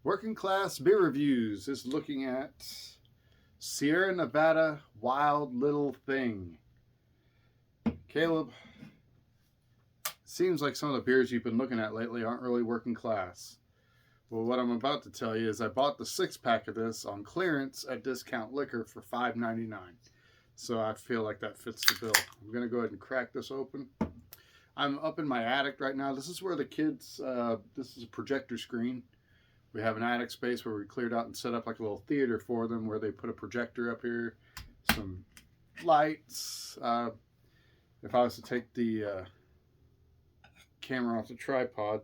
Working Class Beer Reviews is looking at Sierra Nevada Wild Little Thing. Caleb, seems like some of the beers you've been looking at lately aren't really working class. Well, what I'm about to tell you is I bought the 6-pack of this on clearance at Discount Liquor for $5.99. So I feel like that fits the bill. I'm going to go ahead and crack this open. I'm up in my attic right now. This is where the kids, this is a projector screen. We have an attic space where we cleared out and set up like a little theater for them where they put a projector up here, some lights. If I was to take the camera off the tripod,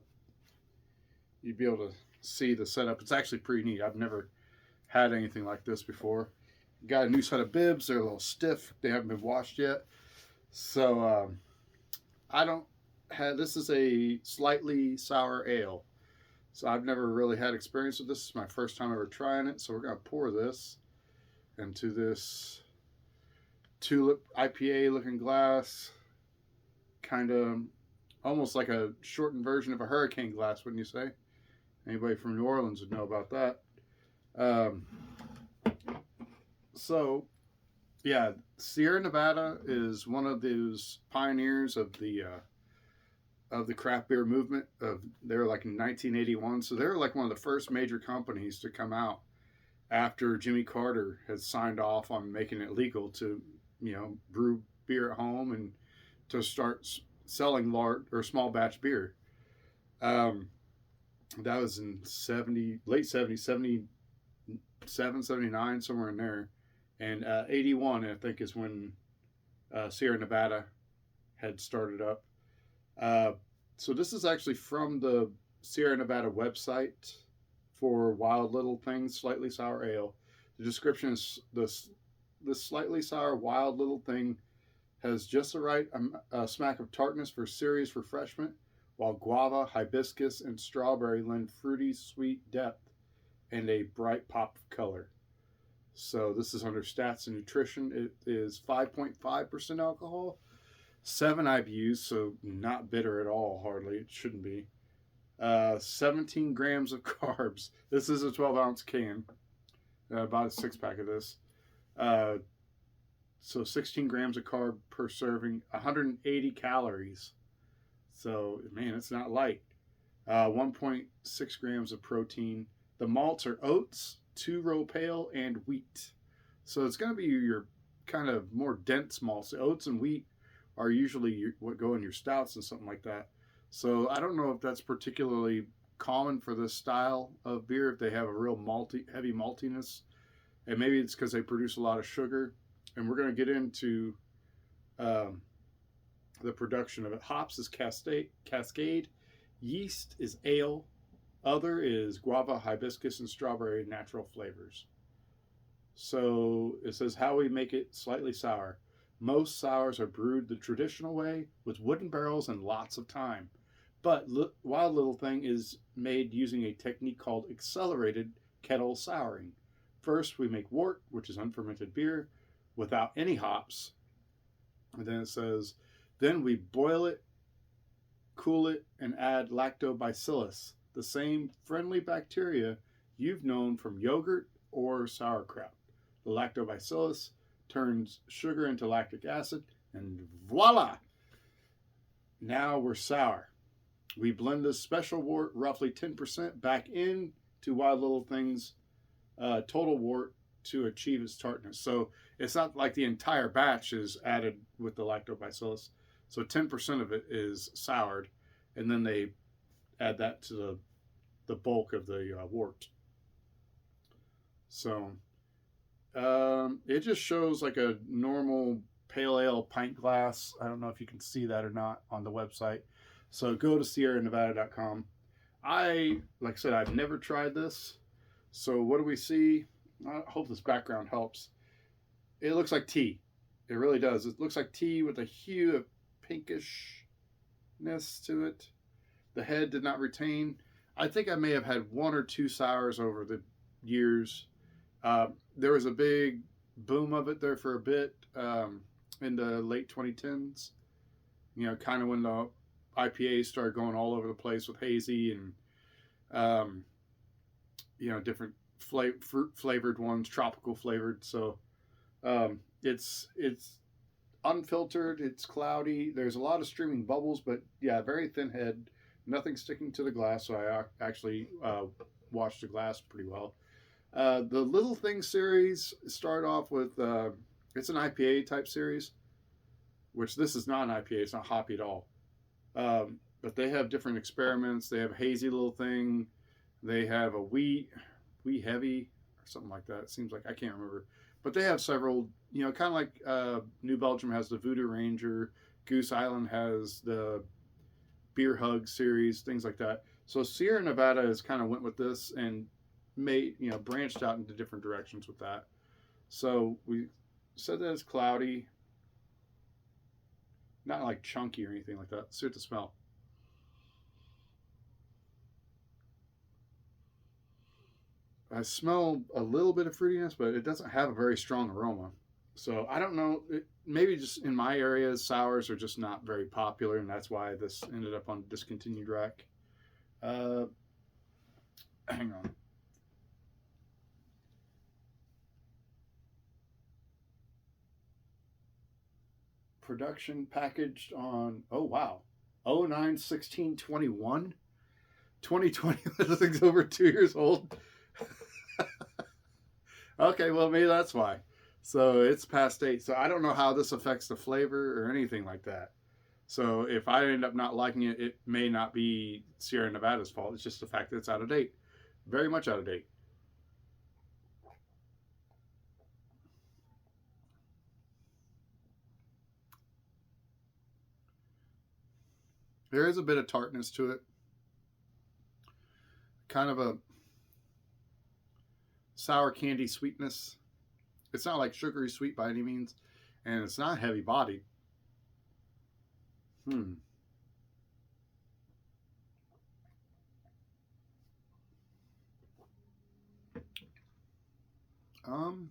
you'd be able to see the setup. It's actually pretty neat. I've never had anything like this before. Got a new set of bibs. They're a little stiff. They haven't been washed yet. So I don't have, this is a slightly sour ale. So I've never really had experience with this. This is my first time ever trying it. So we're going to pour this into this tulip IPA looking glass. Kind of almost like a shortened version of a hurricane glass, wouldn't you say? Anybody from New Orleans would know about that. So, yeah, Sierra Nevada is one of those pioneers of the craft beer movement. They're like in 1981, so they're like one of the first major companies to come out after Jimmy Carter had signed off on making it legal to, brew beer at home and to start selling large or small batch beer. That was in late 70s, 77, 79, somewhere in there. And 81, I think, is when Sierra Nevada had started up. So this is actually from the Sierra Nevada website for Wild Little Thing Slightly Sour Ale. The description is this slightly sour Wild Little Thing has just the right smack of tartness for serious refreshment, while guava, hibiscus, and strawberry lend fruity, sweet depth and a bright pop of color. So this is under Stats and Nutrition. It is 5.5% alcohol, 7 IBUs, so not bitter at all, hardly. It shouldn't be. 17 grams of carbs. This is a 12-ounce can. About a 6-pack of this. So 16 grams of carb per serving, 180 calories. So, man, it's not light. 1.6 grams of protein. The malts are oats, 2-row pale, and wheat. So it's going to be your kind of more dense malts. Oats and wheat are usually what go in your stouts and something like that. So I don't know if that's particularly common for this style of beer, if they have a real heavy maltiness. And maybe it's because they produce a lot of sugar. And we're going to get into the production of it. Hops is Cascade. Yeast is ale. Other is guava, hibiscus, and strawberry natural flavors. So it says how we make it slightly sour. Most sours are brewed the traditional way with wooden barrels and lots of time. But Wild Little Thing is made using a technique called accelerated kettle souring. First, we make wort, which is unfermented beer, without any hops. And then it says, then we boil it, cool it, and add lactobacillus, the same friendly bacteria you've known from yogurt or sauerkraut. The lactobacillus turns sugar into lactic acid, and voila! Now we're sour. We blend this special wort, roughly 10%, back into Wild Little Thing's total wort to achieve its tartness. So it's not like the entire batch is added with the lactobacillus. So 10% of it is soured, and then they add that to the bulk of the wort. So it just shows like a normal pale ale pint glass. I don't know if you can see that or not on the website. So go to sierranevada.com. Like I said, I've never tried this. So what do we see? I hope this background helps. It looks like tea. It really does. It looks like tea with a hue of pinkishness to it. The head did not retain. I think I may have had 1 or 2 sours over the years. There was a big boom of it there for a bit in the late 2010s. Kind of when the IPAs started going all over the place with hazy and different fruit flavored ones, tropical flavored. So it's unfiltered. It's cloudy. There's a lot of streaming bubbles, but yeah, very thin head. Nothing sticking to the glass. So I actually washed the glass pretty well. The Little Things series start off with it's an IPA type series, which this is not an IPA. It's not hoppy at all. But they have different experiments. They have a hazy little thing. They have a wheat heavy or something like that. It seems like I can't remember. But they have several, kind of like New Belgium has the Voodoo Ranger, Goose Island has the Beer Hug series, things like that. So Sierra Nevada has kind of went with this and made, branched out into different directions with that. So we said that it's cloudy, not like chunky or anything like that. Let's see what the smell. I smell a little bit of fruitiness, but it doesn't have a very strong aroma. So I don't know. Maybe just in my area, sours are just not very popular, and that's why this ended up on discontinued rack. Hang on. Production packaged on, oh wow, 09/16/21. 2020. This thing's over 2 years old. Okay, well, maybe that's why. So it's past date. So I don't know how this affects the flavor or anything like that. So if I end up not liking it, it may not be Sierra Nevada's fault. It's just the fact that it's out of date. Very much out of date. There is a bit of tartness to it. Kind of a sour candy sweetness. It's not like sugary sweet by any means. And it's not heavy bodied. Hmm. Um.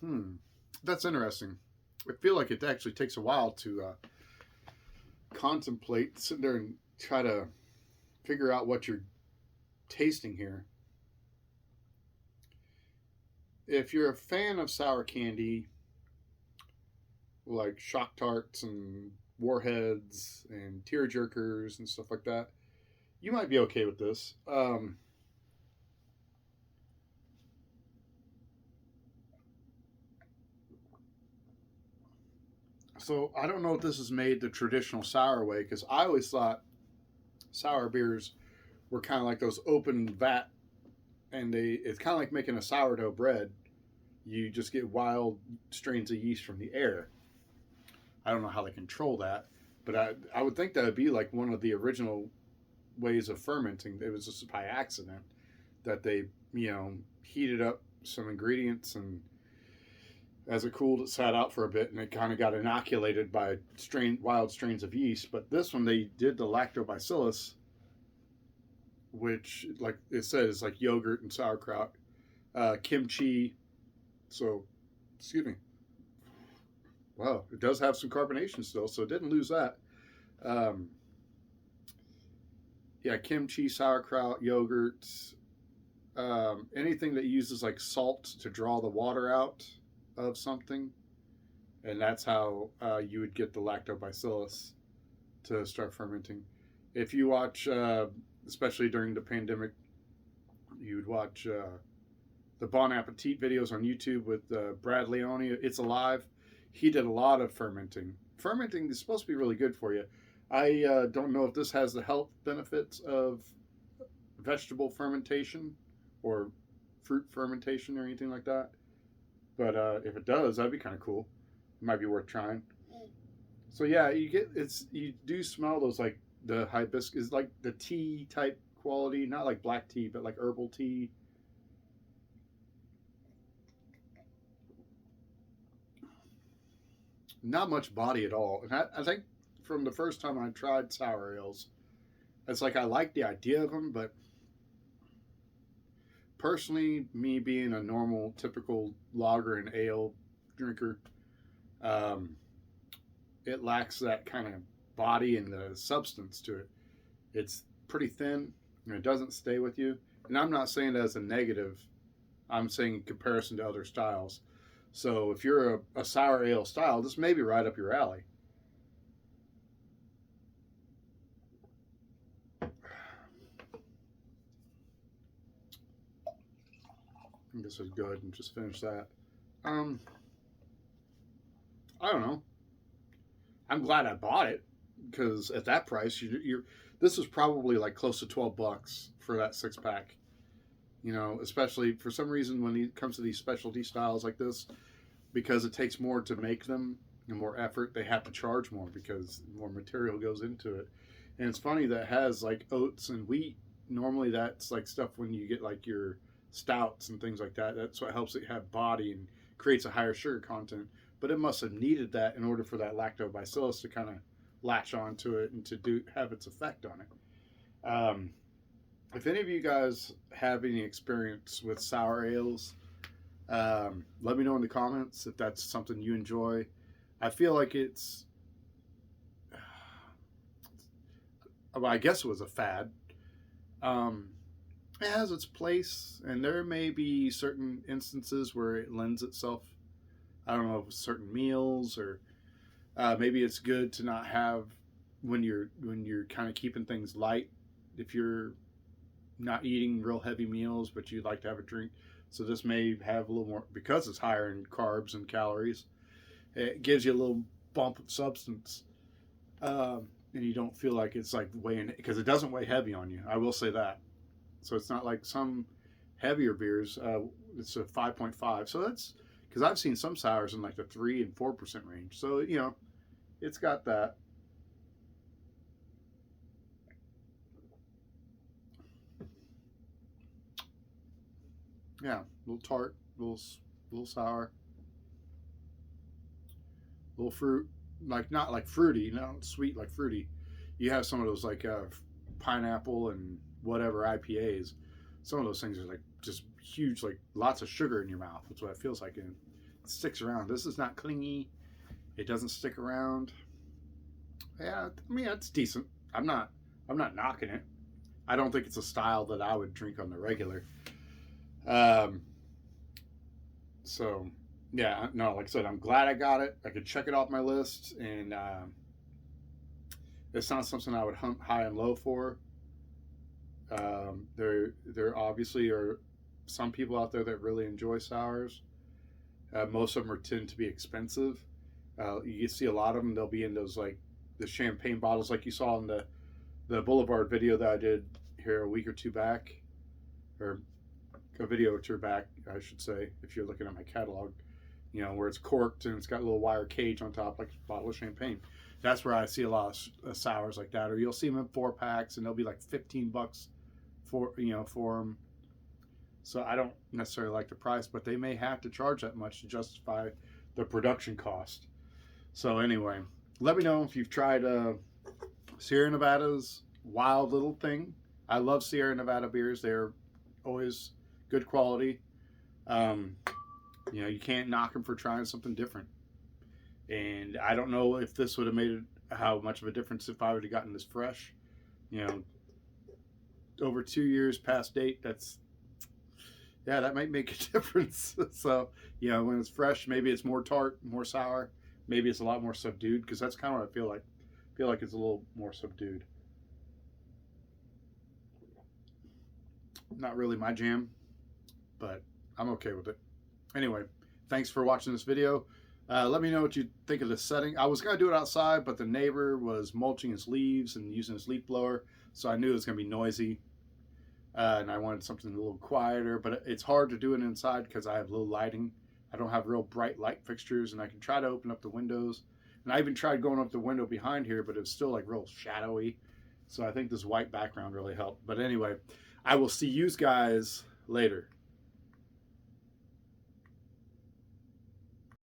Hmm. That's interesting. I feel like it actually takes a while to contemplate, sit there and try to figure out what you're tasting here. If you're a fan of sour candy, like Shock Tarts and Warheads and Tear Jerkers and stuff like that, you might be okay with this. So I don't know if this is made the traditional sour way, because I always thought sour beers were kind of like those open vat, and it's kind of like making a sourdough bread. You just get wild strains of yeast from the air. I don't know how they control that, but I would think that would be like one of the original ways of fermenting. It was just by accident that they, heated up some ingredients, and as it cooled, it sat out for a bit, and it kind of got inoculated by wild strains of yeast. But this one, they did the lactobacillus, which, like it says, like yogurt and sauerkraut, kimchi. So, excuse me. Wow, it does have some carbonation still, so it didn't lose that. Um, yeah, kimchi, sauerkraut, yogurt, anything that uses like salt to draw the water out of something, and that's how you would get the lactobacillus to start fermenting. If you watch, especially during the pandemic, you would watch the Bon Appetit videos on YouTube with Brad Leone. It's Alive. He did a lot of fermenting. Fermenting is supposed to be really good for you. I don't know if this has the health benefits of vegetable fermentation or fruit fermentation or anything like that. But if it does, that'd be kind of cool. It might be worth trying. So yeah, you do smell those, like the hibiscus, like the tea type quality, not like black tea, but like herbal tea. Not much body at all. And I think from the first time I tried sour ales, it's like I like the idea of them, but personally, me being a normal, typical lager and ale drinker, um, it lacks that kind of body and the substance to it. It's pretty thin, and it doesn't stay with you. And I'm not saying that as a negative. I'm saying in comparison to other styles. So if you're a sour ale style, this may be right up your alley. This is good, and just finish that. Um, I don't know. I'm glad I bought it because at that price, you're this is probably like close to $12 for that 6 pack. You know, especially for some reason when it comes to these specialty styles like this, because it takes more to make them and more effort, they have to charge more because more material goes into it. And it's funny that it has like oats and wheat. Normally, that's like stuff when you get like your stouts and things like that. That's what helps it have body and creates a higher sugar content. But it must have needed that in order for that lactobacillus to kind of latch onto it and to do have its effect on it. If any of you guys have any experience with sour ales, let me know in the comments if that's something you enjoy. I feel like it's, well, I guess it was a fad. It has its place, and there may be certain instances where it lends itself. I don't know, certain meals, or maybe it's good to not have when you're kind of keeping things light. If you're not eating real heavy meals, but you'd like to have a drink, so this may have a little more because it's higher in carbs and calories. It gives you a little bump of substance, and you don't feel like it's like weighing because it doesn't weigh heavy on you. I will say that. So it's not like some heavier beers. It's a 5.5. So that's because I've seen some sours in like the 3 and 4% range. So you know, it's got that. Yeah, a little tart, little sour, little fruit, like not like fruity, not sweet like fruity. You have some of those like pineapple and whatever IPAs. Some of those things are like just huge, like lots of sugar in your mouth. That's what it feels like, and it sticks around. This is not clingy. It doesn't stick around. Yeah, I mean it's decent. I'm not knocking it. I don't think it's a style that I would drink on the regular. Um, so yeah, no, like I said, I'm glad I got it. I could check it off my list, and it's not something I would hunt high and low for. There obviously are some people out there that really enjoy sours. Most of them tend to be expensive. You see a lot of them. They'll be in those like the champagne bottles, like you saw in the Boulevard video that I did here a week or two back, or a video or two back, I should say, if you're looking at my catalog. You know, where it's corked and it's got a little wire cage on top, like a bottle of champagne. That's where I see a lot of sours like that. Or you'll see them in 4 packs, and they'll be like $15 for them. So I don't necessarily like the price, but they may have to charge that much to justify the production cost. So anyway, let me know if you've tried Sierra Nevada's Wild Little Thing. I love Sierra Nevada beers. They're always good quality. You know, you can't knock them for trying something different. And I don't know if this would have made how much of a difference if I would have gotten this fresh. You know, over 2 years past date, that might make a difference. So, you know, when it's fresh, maybe it's more tart, more sour. Maybe it's a lot more subdued, because that's kind of what I feel like. I feel like it's a little more subdued. Not really my jam, but I'm okay with it. Anyway, thanks for watching this video. Let me know what you think of this setting. I was going to do it outside, but the neighbor was mulching his leaves and using his leaf blower, so I knew it was going to be noisy. And I wanted something a little quieter, but it's hard to do it inside because I have low lighting. I don't have real bright light fixtures, and I can try to open up the windows. And I even tried going up the window behind here, but it's still like real shadowy. So I think this white background really helped. But anyway, I will see you guys later.